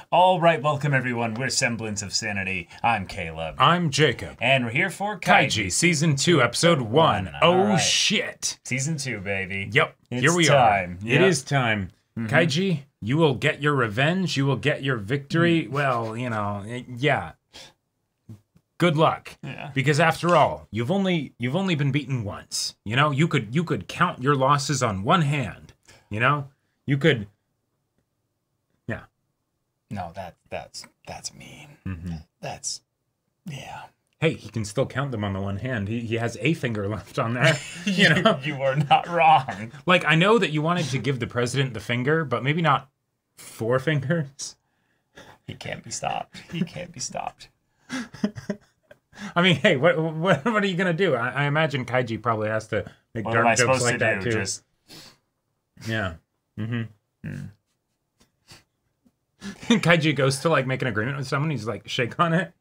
All right, welcome everyone. We're Semblance of Sanity. I'm Caleb. I'm Jacob. And we're here for Kaiji, Season 2, Episode 1. Oh, right. Shit. Season 2, baby. Yep, It's here we time. are. Yep. It is time. Kaiji, you will get your revenge. You will get your victory. Well, you know, yeah. Good luck. Yeah. Because after all, you've only been beaten once. You know, you could count your losses on one hand. You know? You could. Yeah. No, that's mean. That's, yeah. Hey, he can still count them on the one hand. He has a finger left on there. You know? You are not wrong. Like, I know that you wanted to give the president the finger, but maybe not 4 fingers. He can't be stopped. He can't be stopped. I mean, hey, what are you gonna do? I imagine Kaiji probably has to make What am dark I jokes supposed like to that do? too. Just Yeah. Kaiji goes to like make an agreement with someone. He's like, shake on it.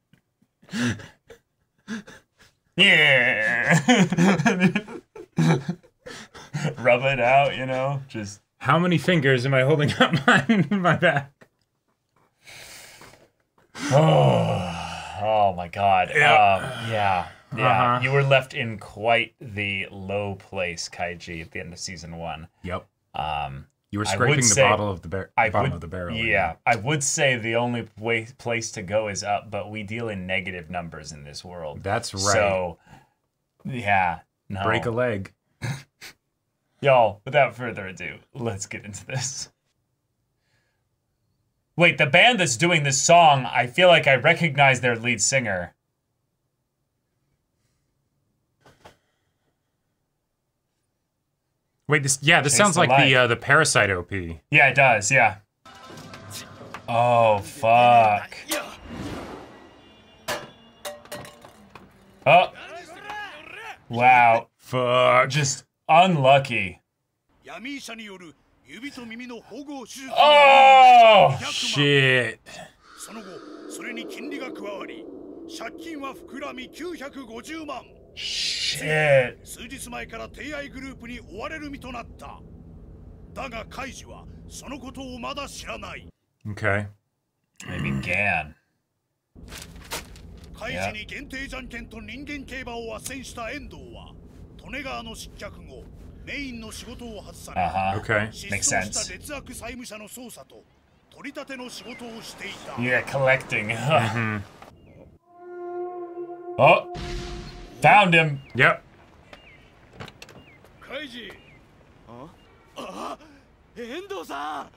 yeah. Rub it out, you know. Just How many fingers am I holding up my back? Oh my God. Yeah. Yeah. You were left in quite the low place, Kaiji, at the end of season 1. Yep. You were I would scraping the say- bottom of the barrel. Yeah, I would say the only place to go is up, but we deal in negative numbers in this world. That's right. So, yeah, no. Break a leg. Y'all, without further ado, let's get into this. Wait, the band that's doing this song, I feel like I recognize their lead singer. Wait, this sounds the like light. the Parasite OP. Yeah, it does, yeah. Oh, fuck. Oh. Wow. Fuck. Just unlucky. Oh! Oh! Shit. その後それに金利が加わり借金は膨らみ950万 Shit. 数日前から提愛グループに追われる身となっただがカイジはそのことをまだ知らない Okay. They began. カイジに限定じゃんけんと人間競馬を斡旋した遠藤は利根川の失脚後メインの仕事を外され Okay. 失 Makes 踪した sense. 劣悪債務者の捜査と取り立ての仕事をしていた Yeah, collecting. Oh! Found him! Yep. カイジ遠藤さん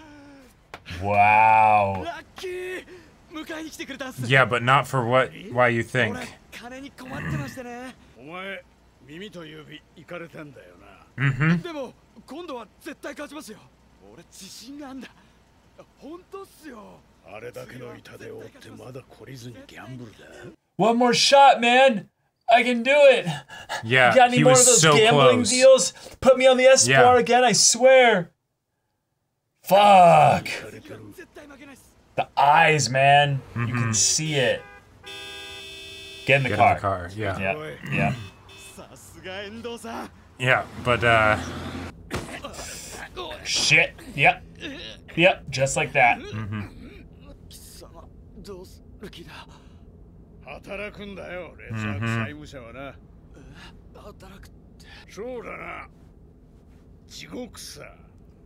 Wow. ラッキー迎えに来てくれたんす Yeah, but not for why you think. 俺金に困ってましてねお前耳と指いかれてんだよなでも今度は絶対勝ちますよ俺自信があんだ本当っすよあれだけの痛手を負ってまだ懲りずにギャンブルだ One more shot, man! I can do it! Yeah, Got any he more of was those so gambling close. deals? Put me on the S bar again, I swear! Fuck! 絶対負けないっす The eyes, man. You can see it. Get in the Get car. in the car. Yeah. Yeah, yeah. さすが遠藤さん Yeah, but Shit. Yep. Yep, just like that. 貴様どうする気だ働くんだよ劣悪債務者はな働くってそうだな地獄さ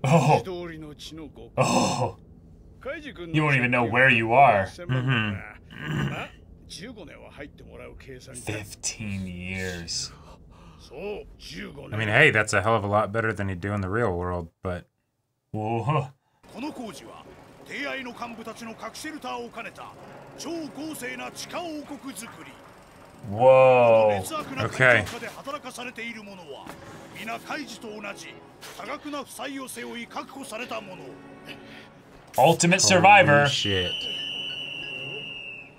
Oh. 通りの地の極 Oh. カイジ君 You won't even know where you are. 15年は入ってもらう計算15 years. そう15 I mean, 年 hey, that's a hell of a lot better than he'd do in the real world. But Whoa. この工事は提愛の幹部たちの核シェルターを兼ねた超豪勢な地下王国づくり Whoa. 劣悪な環境下で働かされている者は皆カイジと同じ多額な負債を背負い確保された者 Ultimate survivor. holy shit.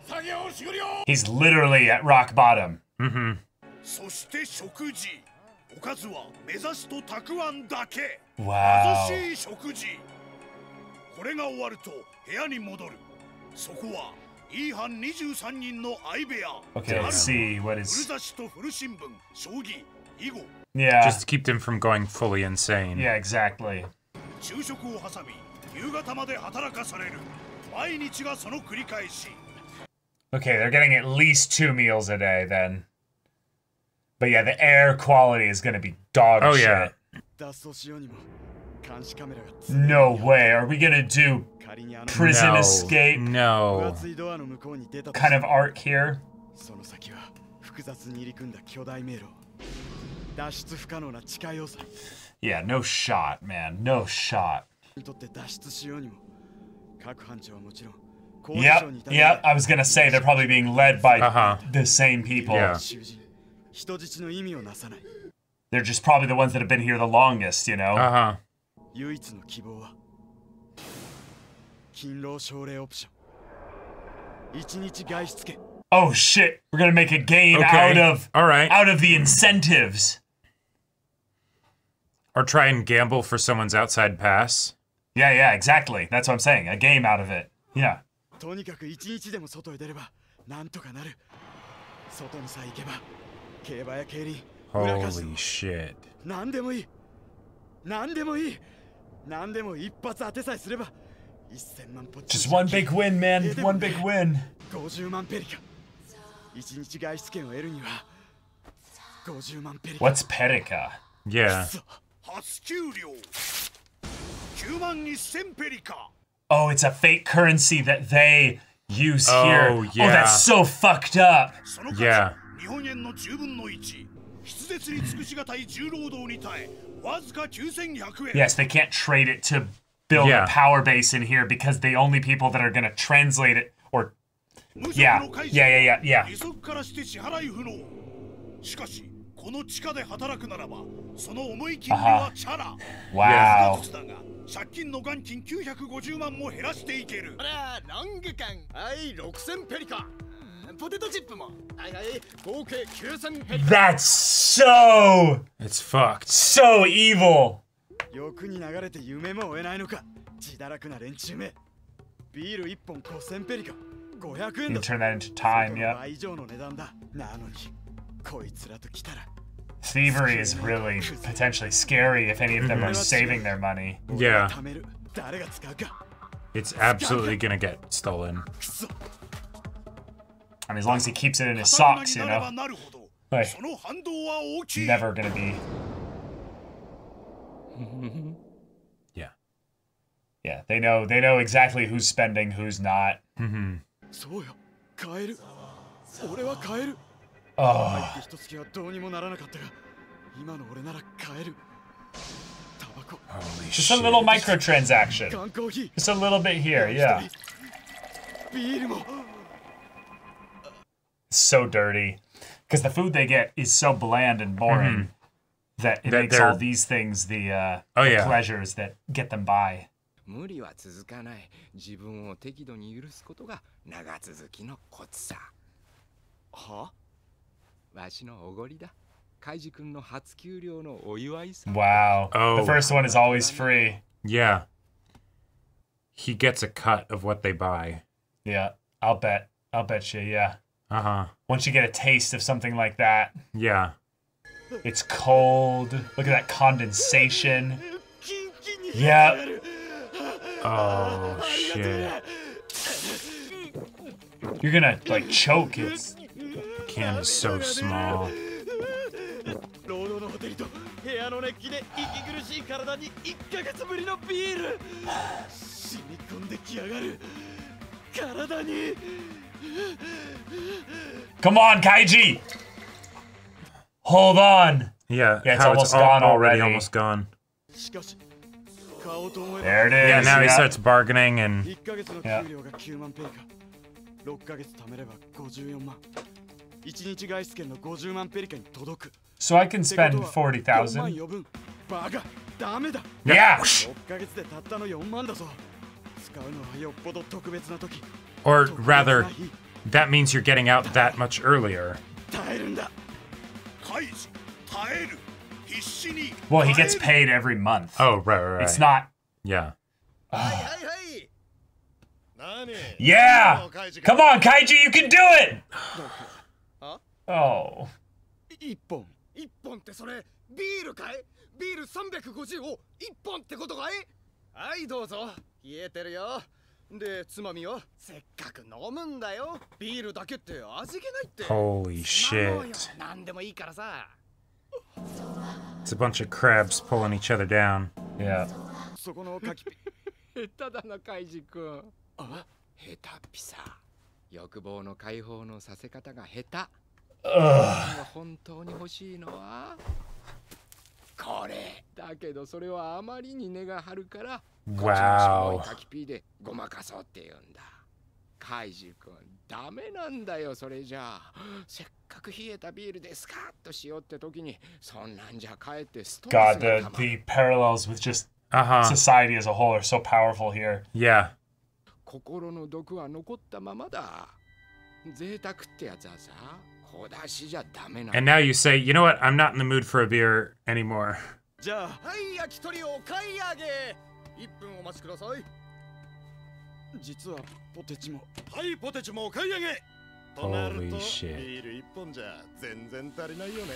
作業終了 He's literally at rock bottom. そして食事おかずは目指すとたくあんだけ Wow. 貧しい食事これが終わると部屋に戻るそこはイーハン23人の相部屋 Okay, let's see what 古 is. 雑誌と古新聞将棋囲碁 Yeah. Just to keep them from going fully insane. Yeah, exactly. 昼食を挟み夕方まで働かされる Okay, they're getting at least 2 meals a day then. But yeah, the air quality is gonna be dog shit. Yeah. No way. Are we gonna do prison escape? No. Kind of arc here? Yeah, no shot, man. No shot. Yep. I was gonna say they're probably being led by the same people. Yeah. They're just probably the ones that have been here the longest, you know? Oh shit, we're gonna make a gain out of the incentives. Or try and gamble for someone's outside pass. Yeah, exactly. That's what I'm saying. A game out of it. Yeah. Holy shit. Just one big win, man. One big win. What's Perika? Yeah. Oh, it's a fake currency that they use here. Oh, yeah. Oh, that's so fucked up. Yeah. Yes, they can't trade it to build a power base in here because the only people that are gonna translate it or yeah. Wow. That's so... It's fucked. So evil. You can turn that into time, yeah. Thievery is really potentially scary if any of them are saving their money. Yeah. It's absolutely gonna get stolen. I mean, as long as he keeps it in his socks, you know? Like, never gonna be... Yeah. Yeah, they know exactly who's spending, who's not. Oh. Holy Just shit. a little microtransaction. Just a little bit here, yeah. So dirty. Because the food they get is so bland and boring that it makes all these things the pleasures that get them by. Wow. Oh. The first one is always free. Yeah. He gets a cut of what they buy. Yeah, I'll bet you, yeah. Once you get a taste of something like that. Yeah. It's cold. Look at that condensation. Yeah. Oh, shit. You're gonna, like, choke. It's... The can is so small. Come on, Kaiji! Hold on. Yeah, it's almost gone already. Almost gone. There it is. Yeah, now he starts bargaining and... Yeah. So I can spend 40,000. Yeah. Or rather, that means you're getting out that much earlier. Well, he gets paid every month. Oh, right. It's not... Yeah. Yeah! Come on, Kaiji, you can do it! Oh. Holy shit. It's a bunch of crabs pulling each other down. Yeah. 下手だなカイジ君。下手っぴさ。欲望の解放のさせ方が下手。本当に欲しいのはこれだけどそれはあまりに根が張るからWow. タキピーでごまかそうって言うんだ。カイジ君ダメなんだよそれじゃあ。せっかく冷えたビールでスカッとしようって時にそんなんじゃかえってストレス God, がたまる。 the parallels with just society as a whole are so powerful here. Yeah. 心の毒は残ったままだ。贅沢ってやつはさ、小出しじゃダメな。 And now you say, you know what? I'm not in the mood for a beer anymore. じゃあ、はい焼き鳥を買い上げ。1分お待ちください。実はポテチも。はいポテチもお買い上げ。となると Holy shit. ビール1本じゃ全然足りないよね。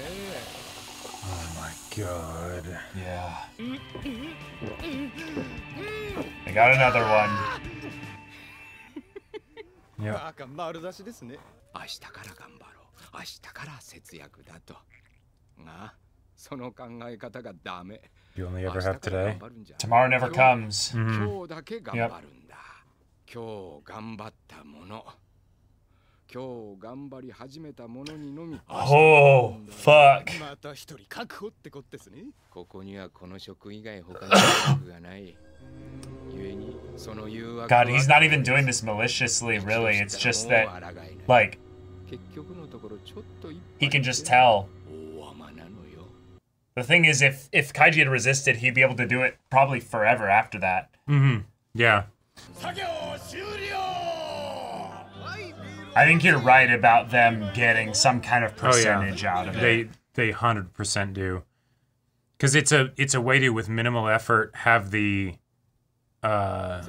Oh my god. Yeah. I got another one. Yep. なんか丸出しですね。明日から頑張ろう。明日から節約だと。が、その考え方がダメ。 You only ever have today. Tomorrow never comes. 今日だけ頑張るんだ。今日頑張ったもの。今日頑張り始めたものにのみ。 Oh, fuck. また一人確保ってことですね。ここにはこの職以外他に職がない。故にその誘惑 God, he's not even doing this maliciously, really. It's just that, like, 結局のところちょっと he can just tell. The thing is, if Kaiji had resisted, he'd be able to do it probably forever after that. Yeah. I think you're right about them getting some kind of percentage out of it. They 100% do. Because it's a way to, with minimal effort, have the have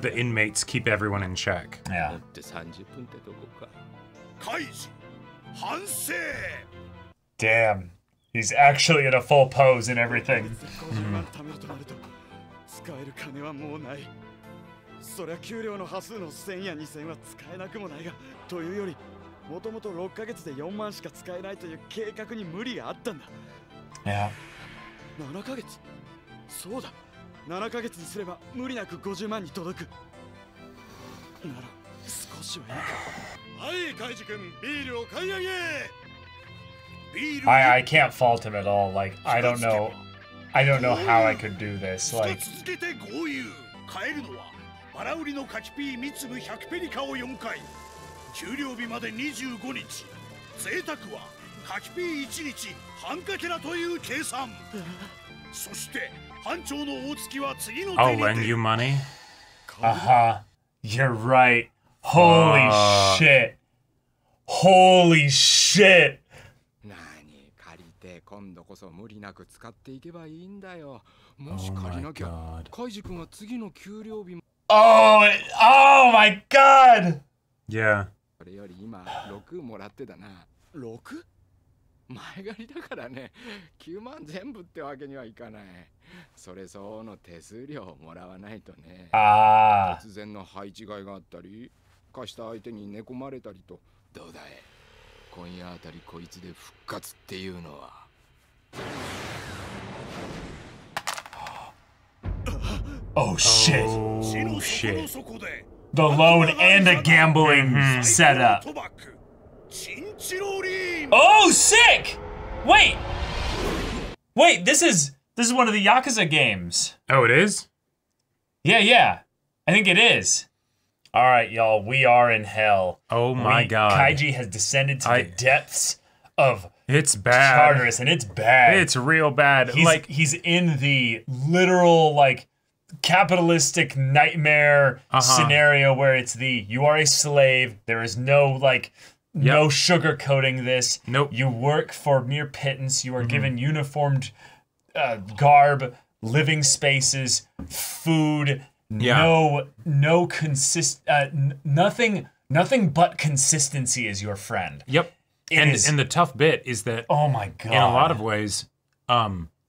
the inmates keep everyone in check. Yeah. Damn. He's actually in a full pose and everything. そりゃ給料の端数の1000や2000は使えなくもないが、というよりもともと6ヶ月で4万しか使えないという計画に無理があったんだ。 Yeah. 7ヶ月。そうだ。7ヶ月にすれば無理なく50万に届く。なら少しはいいか。はい、カイジ君、ビールを買い上げ。ビール。I can't fault him at all. Like, I don't know how I could do this. Like. 続けて豪遊。買えるのはバラ売りの柿ピー3粒100ペリカを4回。給料日まで25日。贅沢は柿ピー1日半かけらという計算。そして班長の大月は次の手に I'll lend you money. You're right. Holy shit. Holy shit. 何借りて今度こそ無理なく使っていけばいいんだよ。もし借りなきゃ、カイジ君は次の給料日も。Oh my god. Yeah. それより今6もらってだな。6？前借りだからね。9万全部ってわけにはいかない。それ相応の手数料をもらわないとね。突然の配置換えがあったり、貸した相手に寝込まれたりと。どうだい？今夜あたりこいつで復活っていうのは。Oh shit. Oh shit. The loan and a gambling setup. Oh, sick! Wait, this is one of the Yakuza games. Oh, it is? Yeah. I think it is. All right, y'all, we are in hell. Oh my god. Kaiji has descended to the depths of It's bad. Tartarus, and it's bad. It's real bad. He's in the literal, like, capitalistic nightmare scenario where it's you are a slave. There is no, like, no sugarcoating this. Nope. You work for mere pittance. You are given uniformed garb, living spaces, food. Nothing but consistency is your friend. Yep. And the tough bit is that, oh my god, in a lot of ways,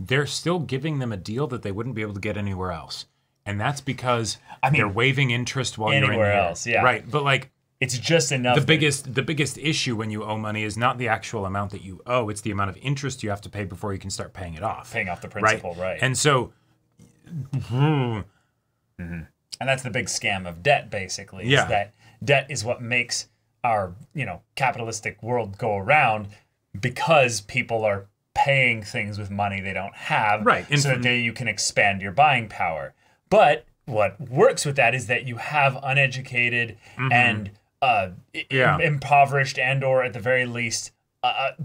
they're still giving them a deal that they wouldn't be able to get anywhere else. And that's because they're waiving interest while you're in anywhere here. else, yeah. Right, but like it's just enough. The biggest issue when you owe money is not the actual amount that you owe, it's the amount of interest you have to pay before you can start paying it off. Paying off the principal, right. And so and that's the big scam of debt, basically. Is that debt is what makes our, capitalistic world go around, because people are paying things with money they don't have, right? So that you can expand your buying power. But what works with that is that you have uneducated and impoverished, and or at the very least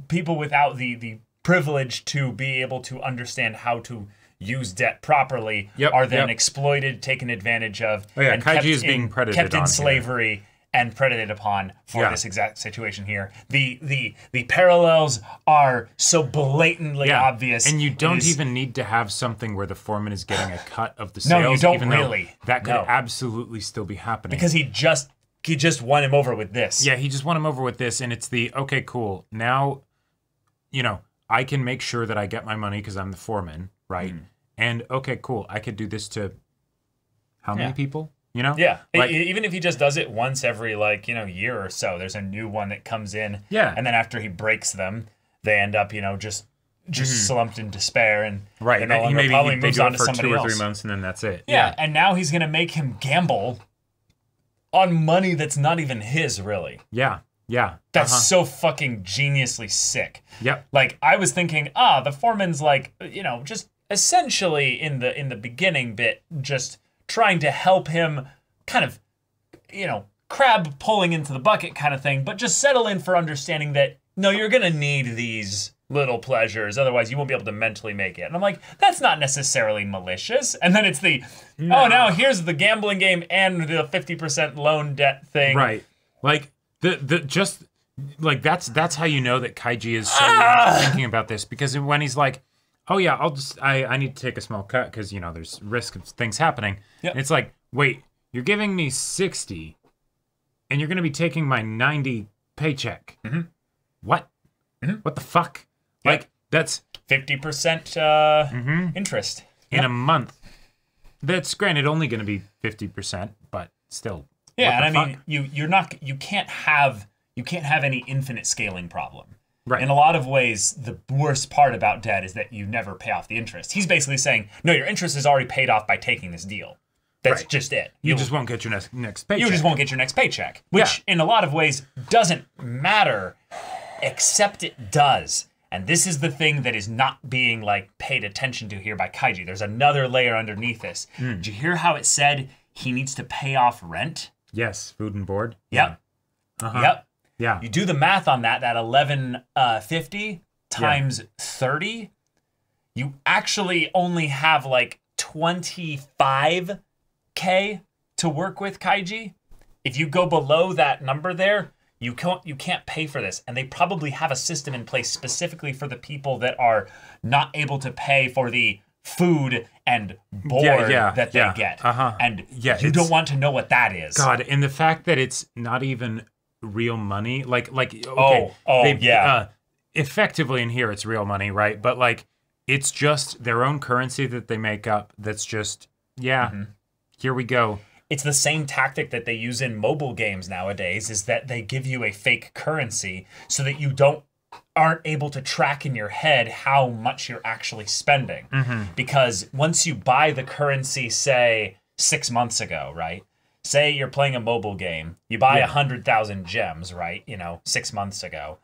people without the privilege to be able to understand how to use debt properly are then exploited, taken advantage of, and Kaiji is being kept in slavery and predicated upon for this exact situation here. The parallels are so blatantly obvious. And you don't even need to have something where the foreman is getting a cut of the sales. No, you don't even really. That could absolutely still be happening. Because he just won him over with this. Yeah, he just won him over with this, and it's okay, cool. Now, I can make sure that I get my money because I'm the foreman, right? And okay, cool. I could do this to how many people? Yeah. Like, even if he just does it once every year or so, there's a new one that comes in. Yeah. And then after he breaks them, they end up, just slumped in despair, and right. No Maybe probably they moves do on it to for somebody 2 or else. 3 months, and then that's it. Yeah. And now he's gonna make him gamble on money that's not even his, really. Yeah. Yeah. That's so fucking geniusly sick. Yep. Like, I was thinking, the foreman's just essentially in the beginning bit, just trying to help him kind of, crab pulling into the bucket kind of thing, but just settle in for understanding that, no, you're going to need these little pleasures, otherwise you won't be able to mentally make it. And I'm like, that's not necessarily malicious. And then it's now here's the gambling game and the 50% loan debt thing. Right. Like, that's how you know that Kaiji is so thinking about this, because when he's like, oh yeah, I need to take a small cut because, there's risk of things happening. Yep. And it's like, wait, you're giving me 60 and you're going to be taking my 90 paycheck. What? What the fuck? Yep. Like, that's 50% interest in a month. That's granted only going to be 50%, but still. Yeah, and I mean, you can't have any infinite scaling problem. Right. In a lot of ways, the worst part about debt is that you never pay off the interest. He's basically saying, no, your interest is already paid off by taking this deal. That's just it. You just won't get your next paycheck. You just won't get your next paycheck, which in a lot of ways doesn't matter, except it does. And this is the thing that is not being paid attention to here by Kaiji. There's another layer underneath this. Did you hear how it said he needs to pay off rent? Yes, food and board. Yep. Yeah. Yep. Yeah. You do the math on that 1150 times 30, you actually only have 25K to work with, Kaiji. If you go below that number there, you can't pay for this. And they probably have a system in place specifically for the people that are not able to pay for the food and board that they get. And you don't want to know what that is. God, and the fact that it's not even real money, effectively in here it's real money, right? But it's just their own currency that they make up. That's just here we go. It's the same tactic that they use in mobile games nowadays, is that they give you a fake currency so that you aren't able to track in your head how much you're actually spending. Because once you buy the currency, say 6 months ago, right? Say you're playing a mobile game, you buy 100,000 gems, right? 6 months ago.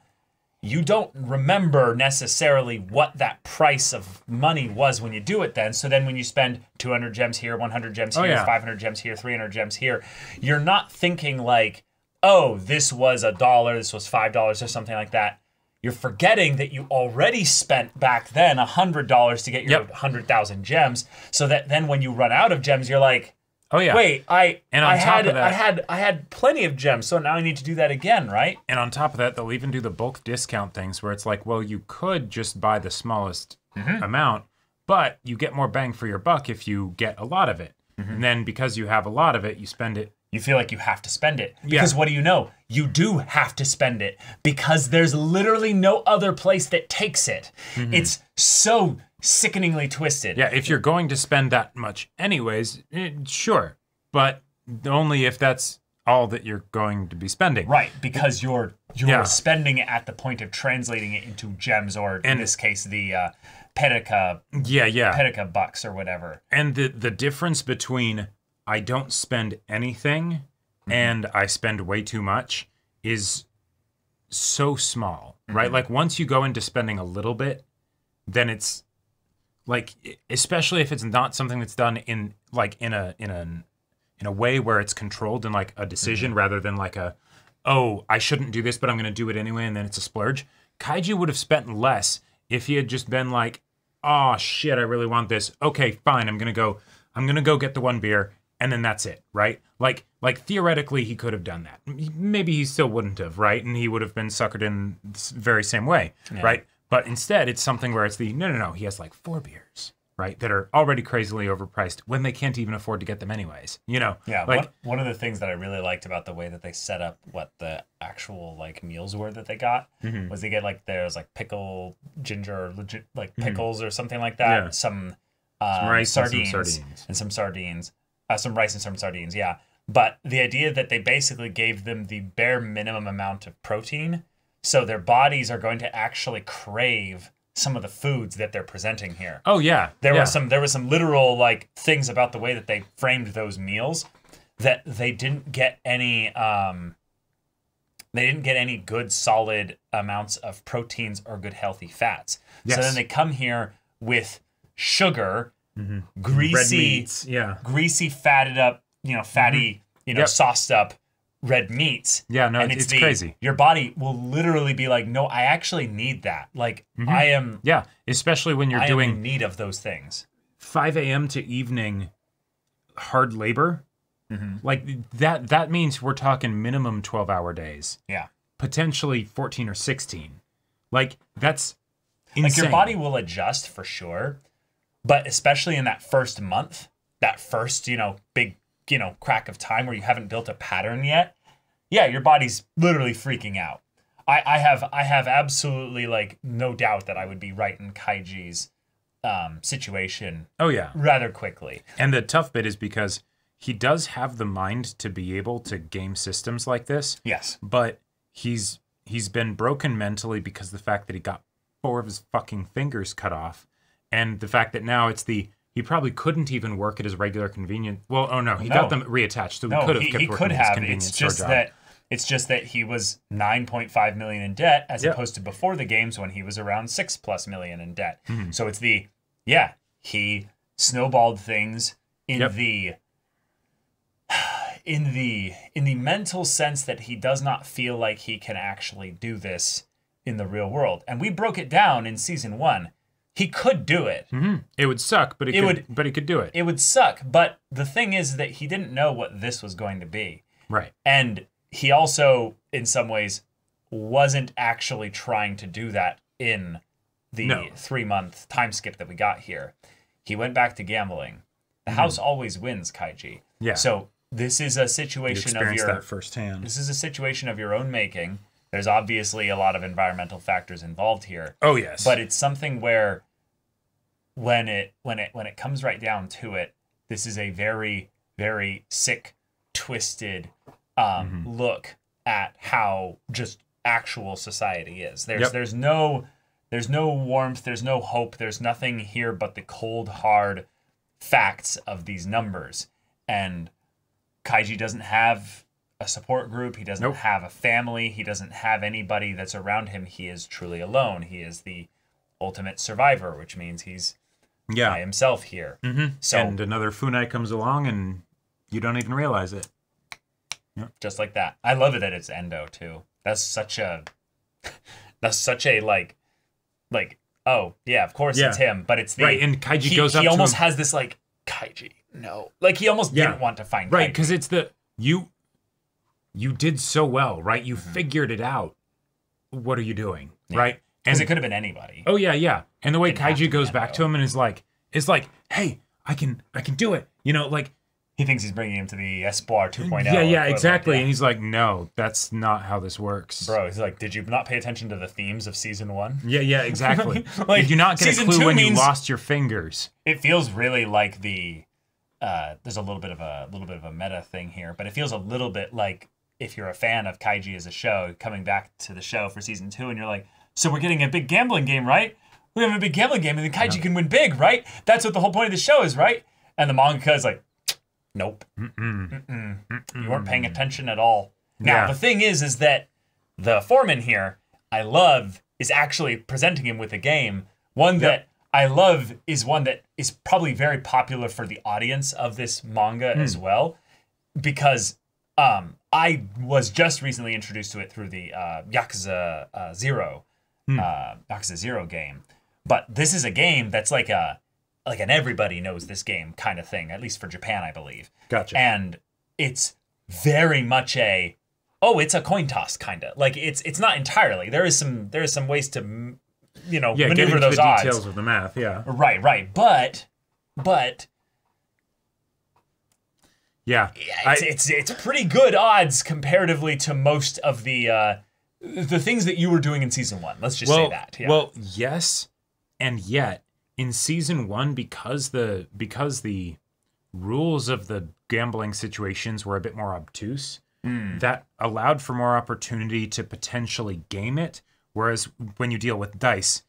You don't remember necessarily what that price of money was when you do it then. So then when you spend 200 gems here, 100 gems here, 500 gems here, 300 gems here, you're not thinking this was $1, this was $5 or something like that. You're forgetting that you already spent back then $100 to get your 100,000 gems, so that then when you run out of gems, you're like, oh yeah. Wait, I that, I had plenty of gems, so now I need to do that again, right? And on top of that, they'll even do the bulk discount things where it's like, well, you could just buy the smallest amount, but you get more bang for your buck if you get a lot of it. And then because you have a lot of it, you spend it. You feel like you have to spend it. Because what do you know? You do have to spend it because there's literally no other place that takes it. It's so sickeningly twisted. Yeah, if you're going to spend that much anyways, sure. But only if that's all that you're going to be spending. Right, because you're spending it at the point of translating it into gems, or in this case, the Perica bucks or whatever. And the difference between I don't spend anything and I spend way too much is so small, right? Like once you go into spending a little bit, then it's like, especially if it's not something that's done in a way where it's controlled in like a decision rather than like I shouldn't do this, but I'm going to do it anyway, and then it's a splurge. Kaiji would have spent less if he had just been like, oh shit, I really want this. Okay, fine, I'm going to go get the one beer, and then that's it, right? Like theoretically he could have done that. Maybe he still wouldn't have, right? And he would have been suckered in the very same way, right? But instead it's something where it's no, he has like 4 beers. Right, that are already crazily overpriced when they can't even afford to get them anyways. You know, like one of the things that I really liked about the way that they set up what the actual like meals were that they got was they get like there's like pickle, ginger, legit like pickles or something like that. Some rice, sardines, and some sardines, some rice and some sardines. Yeah, but the idea that they basically gave them the bare minimum amount of protein, so their bodies are going to actually crave some of the foods that they're presenting here. Oh yeah. There was some literal like things about the way that they framed those meals that they didn't get any good solid amounts of proteins or good healthy fats. Yes. So then they come here with sugar, greasy, greasy fatted up, fatty, sauced up red meats. Yeah, no, it's crazy. Your body will literally be like, no, I actually need that. Like I am. Yeah, especially when you're doing in need of those things. 5 a.m. to evening hard labor. Like that means we're talking minimum 12-hour days. Yeah. Potentially 14 or 16. Like that's insane. Like your body will adjust for sure, but especially in that first month, that first, big crack of time where you haven't built a pattern yet, your body's literally freaking out. I have absolutely like no doubt that I would be right in Kaiji's situation. Oh yeah, rather quickly. And the tough bit is because he does have the mind to be able to game systems like this. Yes, but he's been broken mentally because the fact that he got 4 of his fucking fingers cut off, and the fact that now he probably couldn't even work at his regular convenience. Well, he got them reattached, so he could have kept working at his convenience store job. It's just that he was $9.5 million in debt, as opposed to before the games when he was around $6+ million in debt. So it's he snowballed things in the mental sense that he does not feel like he can actually do this in the real world. And we broke it down in season 1. He could do it. It would suck, but he could do it. It would suck, but the thing is that he didn't know what this was going to be. Right. And he also, in some ways, wasn't actually trying to do that in the 3-month time skip that we got here. He went back to gambling. The house always wins, Kaiji. Yeah. So this is a situation of that firsthand. This is a situation of your own making. There's obviously a lot of environmental factors involved here. Oh yes. But it's something where when it comes right down to it, this is a very, very sick, twisted look at how just actual society is. There's no warmth, there's no hope, there's nothing here but the cold, hard facts of these numbers. And Kaiji doesn't have a support group, he doesn't have a family, he doesn't have anybody that's around him. He is truly alone. He is the ultimate survivor, which means he's by himself here. So, and another Funai comes along and you don't even realize it. Just like that. I love it that it's Endo too. That's such a like oh yeah, of course it's him, but it's the right. And Kaiji goes up. He to almost him. has this like Kaiji. No, like he almost didn't want to find right Kaiji. Because it's the you did so well, right? You figured it out. What are you doing, right? Because it could have been anybody. Oh yeah. And the way Kaiji goes back to him and is like, hey, I can do it. he thinks he's bringing him to the Espoir 2.0. Yeah, exactly. Yeah. And he's like, no, that's not how this works. Bro, he's like, did you not pay attention to the themes of season 1? Yeah, exactly. Like, did you not get a clue when you lost your fingers? It feels really like the there's a little bit of a meta thing here, but it feels a little bit like if you're a fan of Kaiji as a show, coming back to the show for season 2, and you're like, so we're getting a big gambling game, right? We have a big gambling game, and then Kaiji can win big, right? That's what the whole point of the show is, right? And the mangaka is like, nope. You weren't paying attention at all. Now, the thing is that the foreman here, I love, is actually presenting him with a game. One that I love is one that is probably very popular for the audience of this manga as well, because I was just recently introduced to it through the Yakuza Zero game. But this is a game that's like an everybody knows this game kind of thing, at least for Japan, I believe. Gotcha. And it's very much it's a coin toss kind of. Like it's not entirely. There is some ways to maneuver those odds. Details of the math, yeah. Right. But yeah, it's pretty good odds comparatively to most of the things that you were doing in season 1. Let's just say that. Yeah. Well, yes, and yet in season 1, because the rules of the gambling situations were a bit more obtuse, that allowed for more opportunity to potentially game it. Whereas when you deal with dice,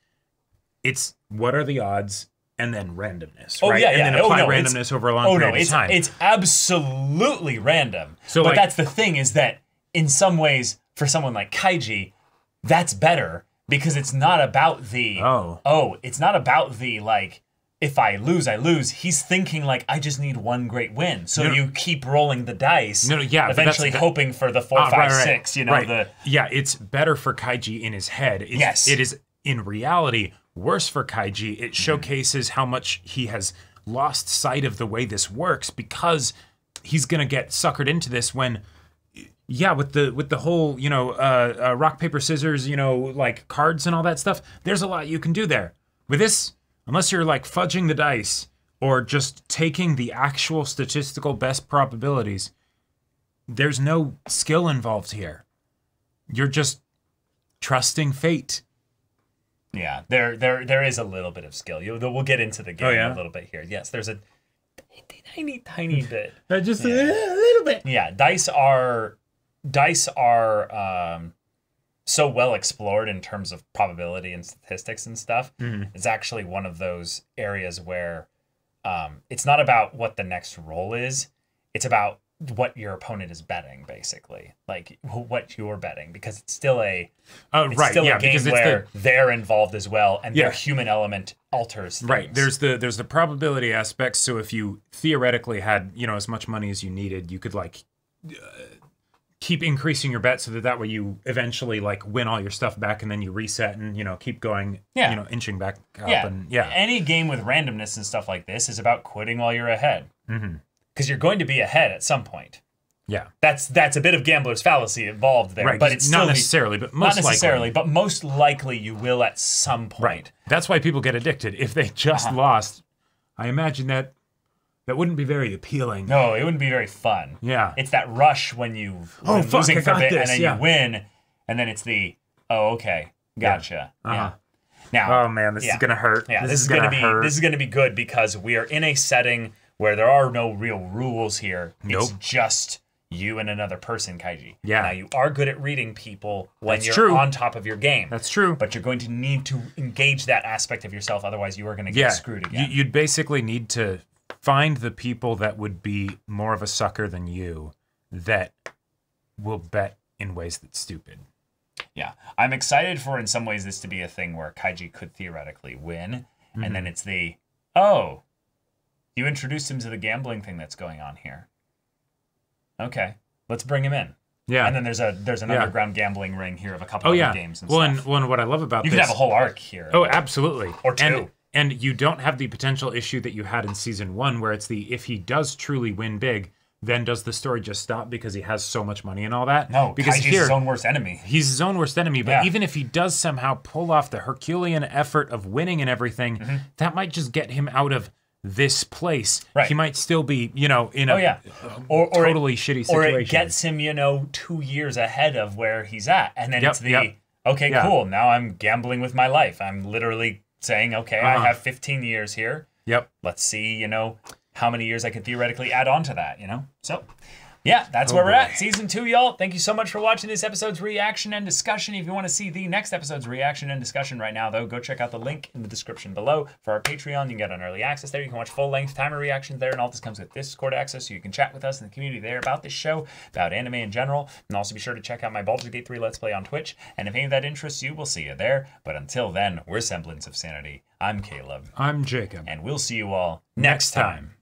it's what are the odds and then randomness, right? And then apply randomness over a long period of time. It's absolutely random. But that's the thing, is that in some ways, for someone like Kaiji, that's better because it's not about the it's not about the like, if I lose, I lose. He's thinking like, I just need one great win. So you keep rolling the dice, eventually hoping for the 4, 5, 6, it's better for Kaiji in his head. It is in reality worse for Kaiji. It showcases how much he has lost sight of the way this works, because he's gonna get suckered into this when with the whole rock, paper, scissors, like cards and all that stuff, there's a lot you can do there. With this, unless you're like fudging the dice or just taking the actual statistical best probabilities, there's no skill involved here. You're just trusting fate. Yeah, there is a little bit of skill. We'll get into the game a little bit here. Yes, there's a tiny bit. Just a little bit. Yeah, dice are so well explored in terms of probability and statistics and stuff. It's actually one of those areas where it's not about what the next roll is. It's about what your opponent is betting, basically. Like what you're betting, because it's still a game where they're involved as well, and their human element alters things. Right. There's the probability aspect. So if you theoretically had as much money as you needed, you could like keep increasing your bet so that way you eventually like win all your stuff back, and then you reset and keep going inching back up. Any game with randomness and stuff like this is about quitting while you're ahead, because you're going to be ahead at some point. That's a bit of gambler's fallacy involved there, right? But it's not necessarily, but most likely you will at some point. Right. That's why people get addicted. If they just lost, I imagine that wouldn't be very appealing. No, it wouldn't be very fun. Yeah. It's that rush when losing for a bit, and then you win, and then it's the, okay, gotcha. Yeah. Now, oh man, this is gonna hurt. Yeah, this is gonna be good, because we are in a setting where there are no real rules here. It's just you and another person, Kaiji. Yeah. Now, you are good at reading people when you're on top of your game. That's true. But you're going to need to engage that aspect of yourself, otherwise you are going to get screwed again. You'd basically need to find the people that would be more of a sucker than you, that will bet in ways that's stupid. Yeah. I'm excited for, in some ways, this to be a thing where Kaiji could theoretically win, and then it's the, you introduced him to the gambling thing that's going on here. Okay, let's bring him in. Yeah. And then there's an underground gambling ring here of a couple other games and stuff. And what I love about you this... could have a whole arc here. Oh, absolutely. Or two. And you don't have the potential issue that you had in season 1, where it's the, if he does truly win big, then does the story just stop because he has so much money and all that? No, because Kaiji's his own worst enemy. He's his own worst enemy, but even if he does somehow pull off the Herculean effort of winning and everything, that might just get him out of this place, Right. he might still be, in a totally shitty situation. Or it gets him, 2 years ahead of where he's at. And then it's okay, cool, now I'm gambling with my life. I'm literally saying, okay, I have 15 years here. Yep. Let's see, how many years I could theoretically add on to that, So, yeah, that's where we're at. Season 2, y'all. Thank you so much for watching this episode's reaction and discussion. If you want to see the next episode's reaction and discussion right now, though, go check out the link in the description below for our Patreon. You can get on early access there. You can watch full-length timer reactions there, and all this comes with Discord access, so you can chat with us in the community there about this show, about anime in general. And also be sure to check out my Baldur's Gate 3 Let's Play on Twitch. And if any of that interests you, we'll see you there. But until then, we're Semblance of Sanity. I'm Caleb. I'm Jacob. And we'll see you all next time.